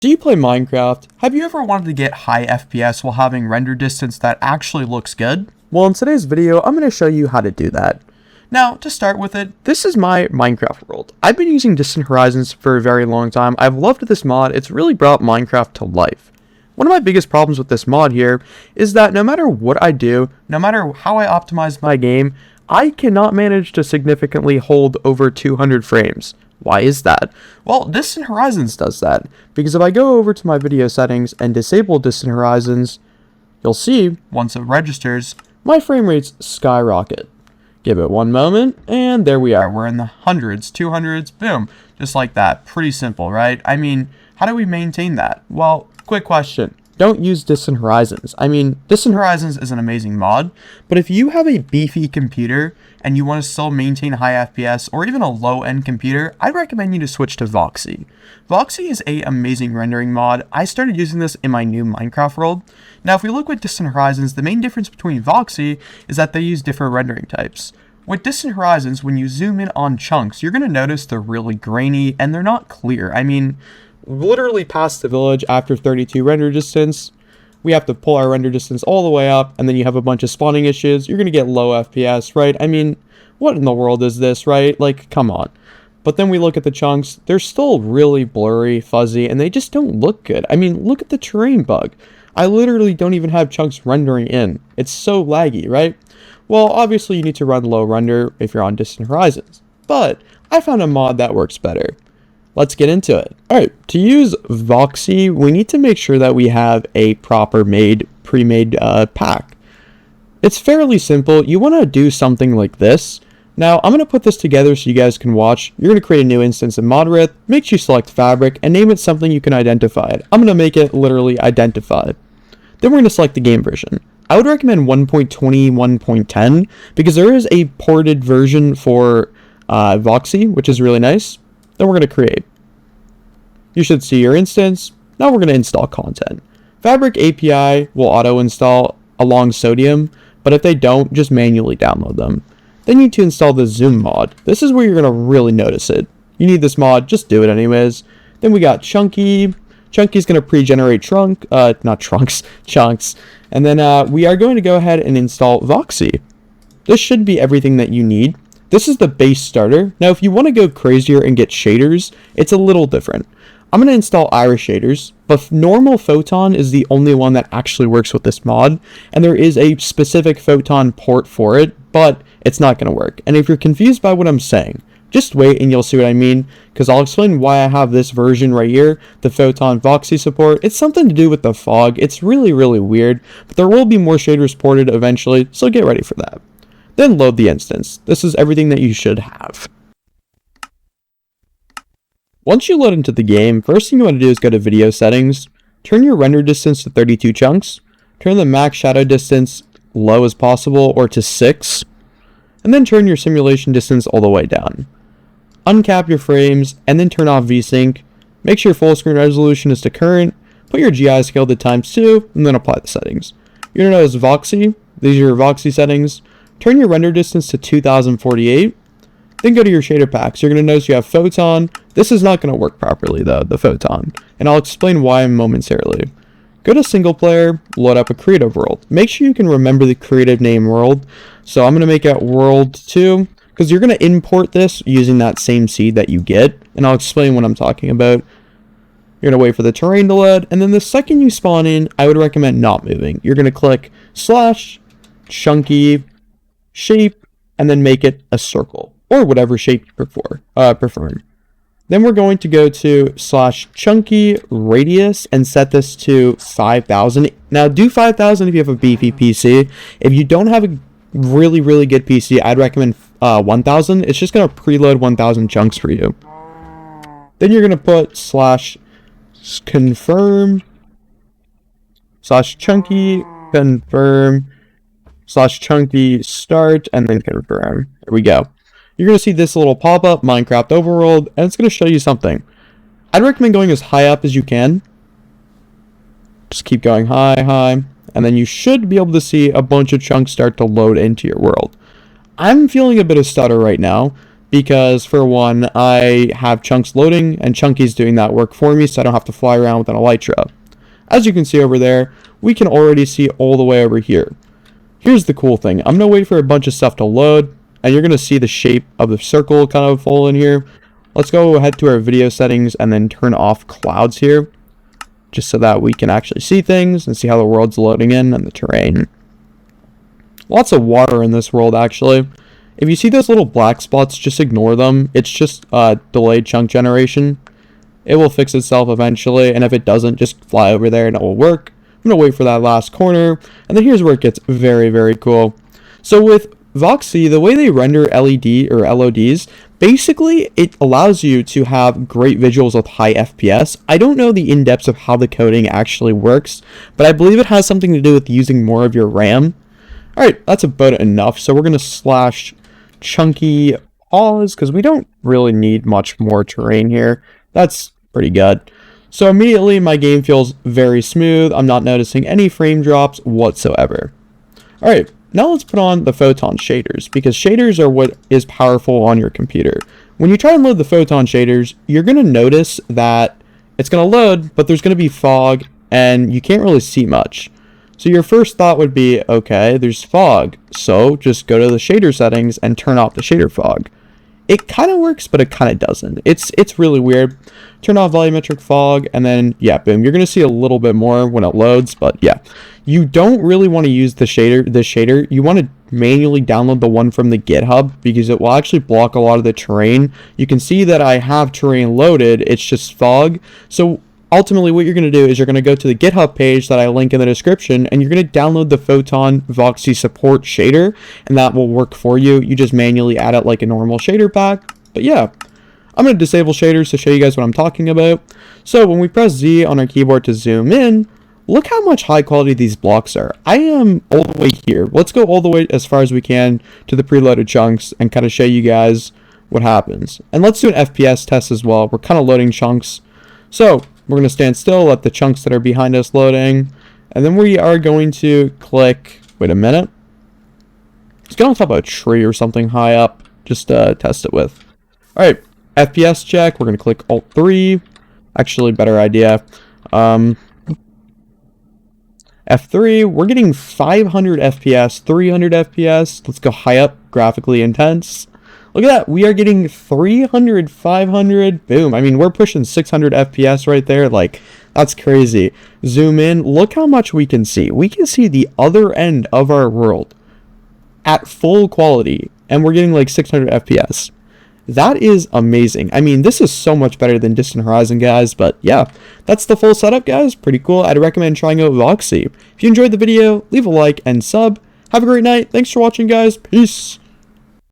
Do you play Minecraft? Have you ever wanted to get high FPS while having render distance that actually looks good? Well, in today's video, I'm going to show you how to do that. Now, to start with it, this is my Minecraft world. I've been using Distant Horizons for a very long time. I've loved this mod. It's really brought Minecraft to life. One of my biggest problems with this mod here is that no matter what I do, no matter how I optimize my game, I cannot manage to significantly hold over 200 frames. Why is that? Well, Distant Horizons does that, because if I go over to my video settings and disable Distant Horizons, you'll see, once it registers, my frame rates skyrocket. Give it one moment, and there we are. We're in the hundreds, 200s, boom, just like that. Pretty simple, right? I mean, how do we maintain that? Well, quick question. Don't use Distant Horizons. I mean, Distant Horizons is an amazing mod, but if you have a beefy computer and you want to still maintain high FPS or even a low-end computer, I'd recommend you to switch to Voxy. Voxy is an amazing rendering mod. I started using this in my new Minecraft world. Now, if we look with Distant Horizons, the main difference between Voxy is that they use different rendering types. With Distant Horizons, when you zoom in on chunks, you're going to notice they're really grainy and they're not clear. I mean, literally past the village after 32 render distance, we have to pull our render distance all the way up, and then you have a bunch of spawning issues. You're going to get low FPS, right? I mean, what in the world is this, right? Like, come on. But then we look at the chunks. They're still really blurry, fuzzy, and they just don't look good. I mean, look at the terrain bug. I literally don't even have chunks rendering in. It's so laggy, right? Well, obviously you need to run low render if you're on Distant Horizons, but I found a mod that works better. Let's get into it. Alright, to use Voxy, we need to make sure that we have a proper pre-made pack. It's fairly simple. You want to do something like this. Now, I'm going to put this together so you guys can watch. You're going to create a new instance in Moderate, make sure you select Fabric, and name it something you can identify it. I'm going to make it literally identify. Then we're going to select the game version. I would recommend 1.20, 1.10, because there is a ported version for Voxy, which is really nice. Then we're going to create. You should see your instance. Now we're going to install content. Fabric API will auto-install along Sodium, but if they don't, just manually download them. Then you need to install the Zoom mod. This is where you're going to really notice it. You need this mod, just do it anyways. Then we got Chunky. Chunky's going to pre-generate chunks. And then we are going to go ahead and install Voxy. This should be everything that you need. This is the base starter. Now, if you want to go crazier and get shaders, it's a little different. I'm going to install Iris shaders, but normal Photon is the only one that actually works with this mod, and there is a specific Photon port for it, but it's not going to work. And if you're confused by what I'm saying, just wait and you'll see what I mean, because I'll explain why I have this version right here, the Photon Voxy support. It's something to do with the fog. It's really, really weird, but there will be more shaders ported eventually, so get ready for that. Then load the instance. This is everything that you should have. Once you load into the game, first thing you want to do is go to video settings, turn your render distance to 32 chunks, turn the max shadow distance low as possible or to 6, and then turn your simulation distance all the way down. Uncap your frames, and then turn off VSync. Make sure full screen resolution is to current, put your GI scale to ×2, and then apply the settings. You're going to notice Voxy. These are your Voxy settings. Turn your render distance to 2048, then go to your shader packs. You're going to notice you have Photon. This is not going to work properly though, the Photon, and I'll explain why momentarily. Go to single player, load up a creative world. Make sure you can remember the creative name world. So I'm going to make it world 2, because you're going to import this using that same seed that you get, and I'll explain what I'm talking about. You're going to wait for the terrain to load, and then the second you spawn in, I would recommend not moving. You're going to click /chunky shape, and then make it a circle, or whatever shape you prefer. Then we're going to go to /chunky radius and set this to 5,000. Now do 5,000 if you have a beefy PC. If you don't have a really, really good PC, I'd recommend 1,000. It's just going to preload 1,000 chunks for you. Then you're going to put /confirm /chunky confirm /chunky start, and then confirm. There we go. You're going to see this little pop-up, Minecraft overworld, and it's going to show you something. I'd recommend going as high up as you can. Just keep going high, and then you should be able to see a bunch of chunks start to load into your world. I'm feeling a bit of stutter right now. because for one, I have chunks loading and Chunky's doing that work for me, so I don't have to fly around with an elytra. As you can see over there, we can already see all the way over here. Here's the cool thing. I'm going to wait for a bunch of stuff to load, and you're going to see the shape of the circle kind of fall in here. Let's go ahead to our video settings and then turn off clouds here, just so that we can actually see things and see how the world's loading in and the terrain. Lots of water in this world, actually. If you see those little black spots, just ignore them. It's just delayed chunk generation. It will fix itself eventually, and if it doesn't, just fly over there and it will work. I'm going to wait for that last corner, and then here's where it gets very, very cool. So with Voxy, the way they render LED or LODs, basically it allows you to have great visuals with high FPS. I don't know the in-depths of how the coding actually works, but I believe it has something to do with using more of your RAM. Alright, that's about enough, so we're going to slash chunky pause, because we don't really need much more terrain here. That's pretty good. So immediately my game feels very smooth. I'm not noticing any frame drops whatsoever. Alright, now let's put on the photon shaders, because shaders are what is powerful on your computer. When you try and load the photon shaders, you're going to notice that it's going to load, but there's going to be fog, and you can't really see much. So your first thought would be, okay, there's fog, so just go to the shader settings and turn off the shader fog. It kind of works, but it kind of doesn't. It's really weird. Turn off volumetric fog, and then, yeah, boom. You're going to see a little bit more when it loads, but yeah. You don't really want to use the shader. You want to manually download the one from the GitHub, because it will actually block a lot of the terrain. You can see that I have terrain loaded. It's just fog. So ultimately, what you're going to do is you're going to go to the GitHub page that I link in the description, and you're going to download the Photon Voxy support shader, and that will work for you. You just manually add it like a normal shader pack. But yeah, I'm going to disable shaders to show you guys what I'm talking about. So when we press Z on our keyboard to zoom in, look how much high quality these blocks are. I am all the way here. Let's go all the way as far as we can to the preloaded chunks and kind of show you guys what happens. And let's do an FPS test as well. We're kind of loading chunks. So we're going to stand still, let the chunks that are behind us loading, and then we are going to click, wait a minute, let's get on top of a tree or something high up, just to test it with. Alright, FPS check, we're going to click Alt 3, actually better idea, F3, we're getting 500 FPS, 300 FPS, let's go high up, graphically intense. Look at that, we are getting 300, 500, boom. I mean, we're pushing 600 FPS right there, like, that's crazy. Zoom in, look how much we can see. We can see the other end of our world at full quality, and we're getting like 600 FPS. That is amazing. I mean, this is so much better than Distant Horizon, guys, but yeah, that's the full setup, guys. Pretty cool. I'd recommend trying out Voxy. If you enjoyed the video, leave a like and sub. Have a great night. Thanks for watching, guys. Peace.